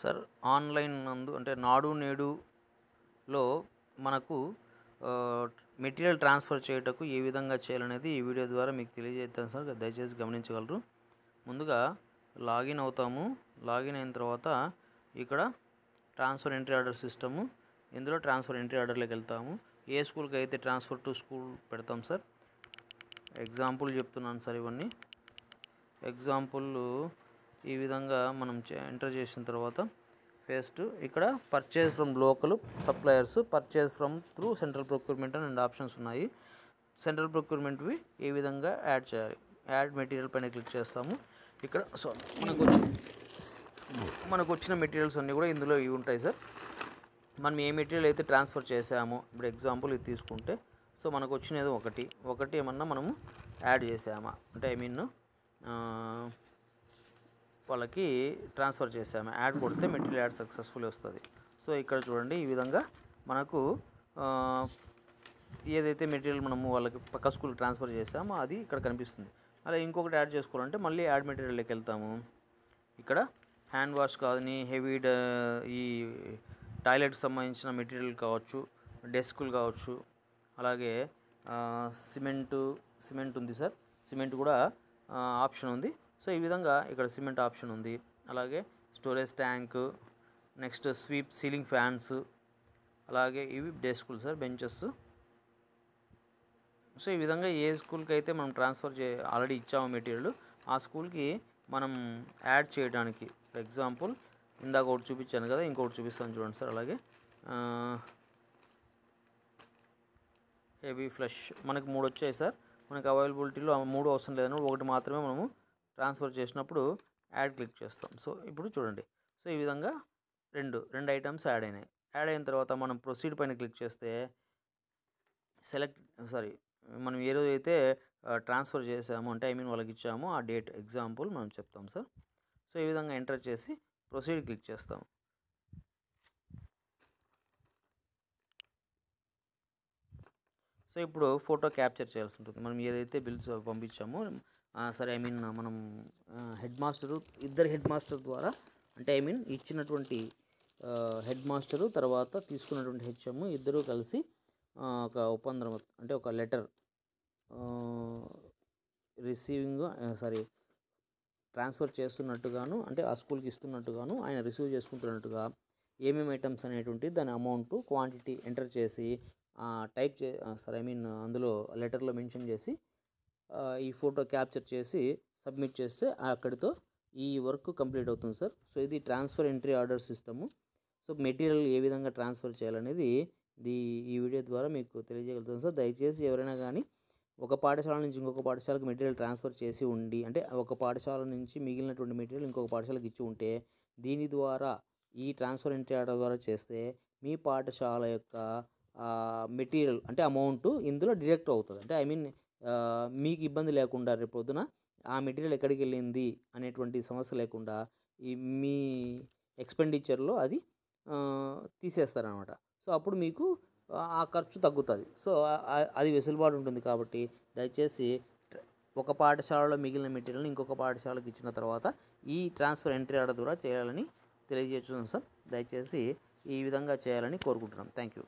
Sir online నందు అంటే నాడు నేడులో మనకు మెటీరియల్ ట్రాన్స్ఫర్ చేయుటకు ఏ విధంగా చేయాలనేది ఈ వీడియో ద్వారా మీకు తెలియజేస్తాను సార్. దయచేసి గమనించగలరు. ముందుగా లాగిన్ అవుతాము. లాగిన్ అయిన తర్వాత ఇక్కడ ట్రాన్స్ఫర్ ఎంట్రీ ఆర్డర్ సిస్టము, ఇందులో ట్రాన్స్ఫర్ ఎంట్రీ ఆర్డర్లోకి వెళ్తాము. ఏ స్కూల్కి అయితే ట్రాన్స్ఫర్ టు స్కూల్ పెడతాం సార్. ఎగ్జాంపుల్ చెప్తున్నాను సార్. ఇవన్నీ ఎగ్జాంపుల్ ఈ విధంగా మనం ఎంటర్ చేసిన తర్వాత ఫస్ట్ ఇక్కడ purchase from local suppliers, purchase from through central procurement and options ఉన్నాయి. సెంట్రల్ ప్రొక్యూర్మెంట్వి ఏ విధంగా యాడ్ చేయాలి, యాడ్ మెటీరియల్ పైన క్లిక్ చేస్తాము. ఇక్కడ సో మనకు వచ్చిన మెటీరియల్స్ అన్నీ కూడా ఇందులో ఇవి ఉంటాయి సార్. మనం ఏ మెటీరియల్ అయితే ట్రాన్స్ఫర్ చేసామో, ఇప్పుడు ఎగ్జాంపుల్ ఇది తీసుకుంటే సో మనకు వచ్చినది ఒకటి ఏమన్నా మనము యాడ్ చేసామా అంటే వాళ్ళకి ట్రాన్స్ఫర్ చేసాము. యాడ్ కొడితే మెటీరియల్ యాడ్ సక్సెస్ఫుల్ వస్తుంది. సో ఇక్కడ చూడండి, ఈ విధంగా మనకు ఏదైతే మెటీరియల్ మనము వాళ్ళకి పక్క స్కూల్ ట్రాన్స్ఫర్ చేసామో అది ఇక్కడ కనిపిస్తుంది. అలా ఇంకొకటి యాడ్ చేసుకోవాలంటే మళ్ళీ యాడ్ మెటీరియల్కి వెళ్తాము. ఇక్కడ హ్యాండ్ వాష్ కానీ హెవీ ఈ టాయిలెట్కి సంబంధించిన మెటీరియల్ కావచ్చు, డెస్కులు కావచ్చు, అలాగే సిమెంట్ ఉంది సార్. సిమెంట్ కూడా ఆప్షన్ ఉంది. సో ఈ విధంగా ఇక్కడ సిమెంట్ ఆప్షన్ ఉంది. అలాగే storage tank, next sweep ceiling fans, అలాగే ఇవి డెస్కులు సార్, బెంచెస్. సో ఈ విధంగా ఏ స్కూల్కి అయితే మనం ట్రాన్స్ఫర్ ఆల్రెడీ ఇచ్చాము మెటీరియల్, ఆ స్కూల్కి మనం యాడ్ చేయడానికి ఎగ్జాంపుల్ ఇందాక ఒకటి చూపించాను కదా, ఇంకొకటి చూపిస్తాను చూడండి సార్. అలాగే హెవీ ఫ్లష్ మనకు 3 వచ్చాయి సార్. మనకు అవైలబిలిటీలో 3 అవసరం లేదని ఒకటి మాత్రమే మనము ట్రాన్స్ఫర్ చేసినప్పుడు యాడ్ క్లిక్ చేస్తాం. సో ఇప్పుడు చూడండి, సో ఈ విధంగా రెండు ఐటమ్స్ యాడ్ అయినాయి. యాడ్ అయిన తర్వాత మనం ప్రొసీడ్ పైన క్లిక్ చేస్తే మనం ఏ రోజు అయితే ట్రాన్స్ఫర్ చేసామో అంటే వాళ్ళకి ఇచ్చామో ఆ డేట్ ఎగ్జాంపుల్ మనం చెప్తాం సార్. సో ఈ విధంగా ఎంటర్ చేసి ప్రొసీడ్ క్లిక్ చేస్తాం. సో ఇప్పుడు ఫోటో క్యాప్చర్ చేయాల్సి ఉంటుంది. మనం ఏదైతే బిల్స్ పంపించామో సరే మనం ఇద్దరు హెడ్ మాస్టర్ ద్వారా అంటే ఇచ్చినటువంటి హెడ్ మాస్టరు తర్వాత తీసుకున్నటువంటి హెచ్ఎం ఇద్దరూ కలిసి ఒక ఒప్పందం అంటే ఒక లెటర్ ట్రాన్స్ఫర్ చేస్తున్నట్టుగాను అంటే ఆ స్కూల్కి ఇస్తున్నట్టుగాను ఆయన రిసీవ్ చేసుకుంటున్నట్టుగా ఏమేమి ఐటమ్స్ అనేటువంటి దాని అమౌంట్ క్వాంటిటీ ఎంటర్ చేసి అందులో లెటర్లో మెన్షన్ చేసి ఈ ఫోటో క్యాప్చర్ చేసి సబ్మిట్ చేస్తే అక్కడితో ఈ వర్క్ కంప్లీట్ అవుతుంది సార్. సో ఇది transfer entry order system. So material ఏ విధంగా ట్రాన్స్ఫర్ చేయాలనేది ఈ వీడియో ద్వారా మీకు తెలియజేయగలుగుతాను సార్. దయచేసి ఎవరైనా కానీ ఒక పాఠశాల నుంచి ఇంకొక పాఠశాలకు మెటీరియల్ ట్రాన్స్ఫర్ చేసి ఉండి అంటే ఒక పాఠశాల నుంచి మిగిలినటువంటి మెటీరియల్ ఇంకొక పాఠశాలకు ఇచ్చి ఉంటే దీని ద్వారా ఈ ట్రాన్స్ఫర్ ఎంట్రీ ఆర్డర్ ద్వారా చేస్తే మీ పాఠశాల యొక్క మెటీరియల్ అంటే అమౌంట్ ఇందులో డిడక్ట్ అవుతుంది. అంటే మీకు ఇబ్బంది లేకుండా రేపు పొద్దున ఆ మెటీరియల్ ఎక్కడికి వెళ్ళింది అనేటువంటి సమస్య లేకుండా మీ ఎక్స్పెండిచర్లో అది తీసేస్తారనమాట. సో అప్పుడు మీకు ఆ ఖర్చు తగ్గుతుంది. సో అది వెసులుబాటు ఉంటుంది. కాబట్టి దయచేసి ఒక పాఠశాలలో మిగిలిన మెటీరియల్ని ఇంకొక పాఠశాలకు ఇచ్చిన తర్వాత ఈ ట్రాన్స్ఫర్ ఎంట్రీ ఆర్డర్ ద్వారా చేయాలని తెలియజేస్తున్నాను సార్. దయచేసి ఈ విధంగా చేయాలని కోరుకుంటున్నాం. Thank you.